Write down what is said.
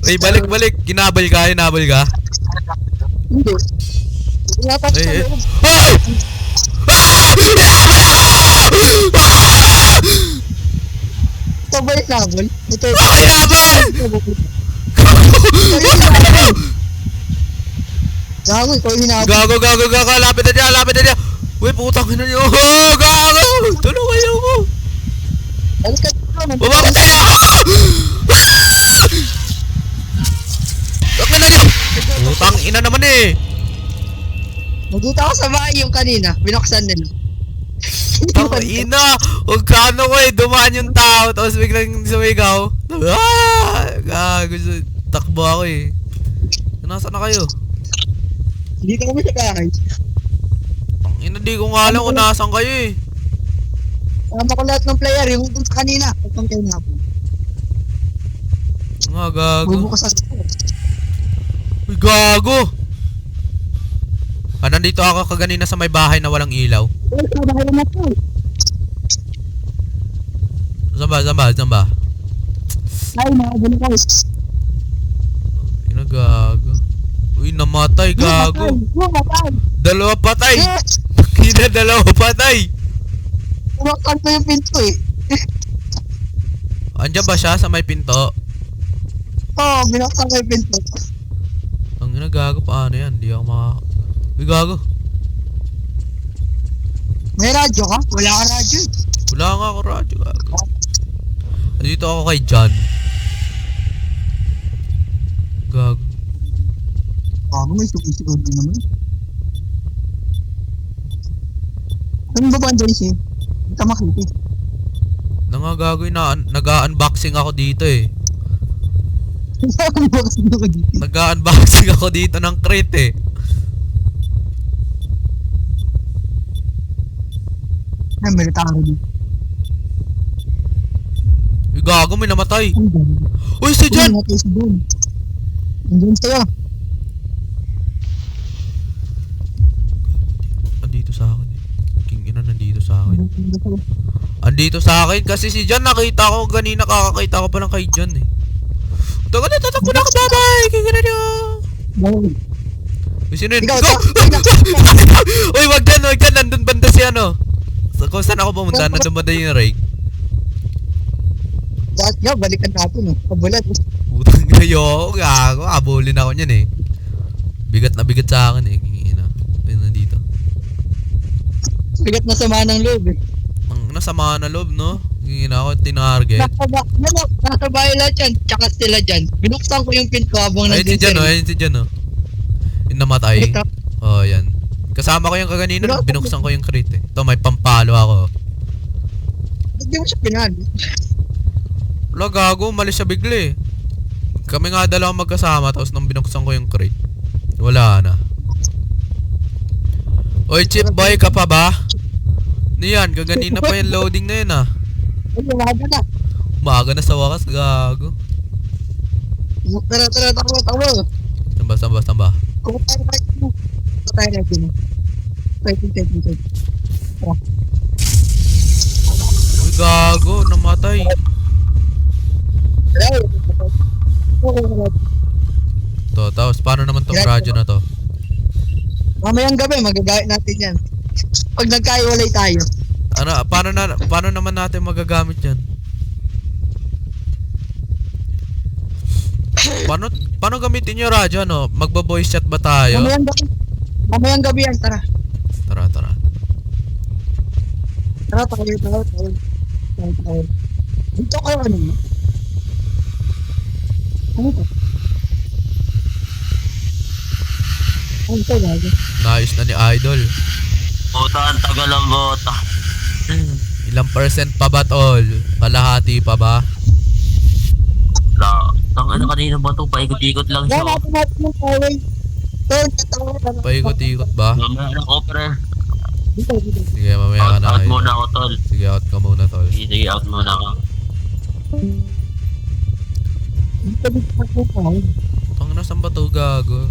Ay, balik. Ginabal ka. Hindi. Ingatan ko sa Ay! loob. Ay! Sabay nabol. Ito. Ay, nabol! Gago, ikaw yung hinabol. Gago. Lapit na dyan. Uy, putang ina niyo. Oh, gago! Tulungan niyo ako. Alis ka dito. Mamamatay ako! Bakit na dyan? Putang ina naman eh. Nagkita ako sa bahay yung kanina. Binuksan nila. Tang ina! Huwag ka ano ko eh. Dumaan yung tao. Tapos biglang sumigaw. Gago. Takbo ako eh. Nasaan na kayo? Dito kami sa bahay. Hindi ko nga alam kung nasaan kayo eh. Tama ko lahat ng player. Yung dun sa kanina. Pagkang kayo na po. Nga, gago. Bubukas sa school. Uy, gago! Nandito ako kaganina sa may bahay na walang ilaw. Uy, sa bahay na po. Saan ba? Ay, nakabuli ko. Ina, gago. Uy, namatay, gago. Matay. Dalawa patay! Dalawa patay! Umakan ko yung pinto eh. Andiyan ba siya sa may pinto? Oo, binuksan ko yung pinto. Ang ina, gago, paano yan? Hindi ako Uy, gago. May radyo ka? Wala ka radyo eh. Wala nga ako radyo, gago. Nandito ako kay John. Gago. May sumisigod din naman. Ano ba ba ang Joyce eh? Hindi ka makita eh. Nangagagawin na nag-unboxing ako dito eh. Nag-unboxing ako dito ng crate eh. Ay, may retaro dito. Uy, gago, may namatay. Ang ganda. Uy, si John! Natin si John. Andun sa'yo. Andito sa akin eh. King ina, nandito sa akin. Andun sa'yo. Andito sa akin kasi si John, nakita ko kanina, kakakita ko pa lang kay John eh. Tagal na, tatakbo na ako, bye-bye! Kaya na niyo! Bawal. Uy, sino yun? Ikaw, Go! Uy, wag dyan, nandun banda si ano. So, kung saan ako pumunta, nandun banda yung Ray. Dahil nga, balikan natin eh. Kabulat. Putang gayo, gago, abulin ako niyan eh. Bigat na bigat sa akin eh, kingina. Ayun, nandito. Bigat na sama ng loob eh. Ang nasama na loob, no? Kingina ako, tinarget. Nasa bahay lahat yan. Tsaka sila dyan. Binuksan ko yung pinto habang Ayun si John, ayun si John, oh. Yung namatay. Oh, yan. Kasama ko yung kaganina, binuksan ko yung crate eh. Ito, may pampalo ako. Ba't di mo siya pinali? Wala, gago, malis siya bigla eh. Kami nga dalawang magkasama, tapos nung binuksan ko yung crate, wala na. Oy, Chip Boy, ka pa ba? Niyan, kaganina pa yung loading na yun ah. Ay, umaga na. Umaga na sa wakas, gago. Tara, tawa. Samba. Kung tayo mo. Tayo na din. Tayo. Uy, gago, namatay. To, tapos paano naman tong radyo na to? Mamayang gabi, magagayat natin yan. Pag nagkaiwalay tayo. Ano, paano naman natin magagamit yan? Paano gamitin yung radyo, ano? Magba-voice chat ba tayo? Mamayang gabi yan, tara. Tara. Tara, tayo. Dito kayo ano? Ano to? Ano to, gago? Naayos na ni Idol. Bota, ang tagal ang bota. Ilang percent pa ba tol? Kalahati pa ba? Tang ano kanina ba to? Paikot-ikot lang siya. Natin yung kaway. Paikot-ikot ba? Mamaya na opera. Dito. Sige, mamaya ka na Out kayo. muna ako, tol. Sige, out ka muna tol. Sige, out muna ako. Dito. Pang nasan ba to, gago?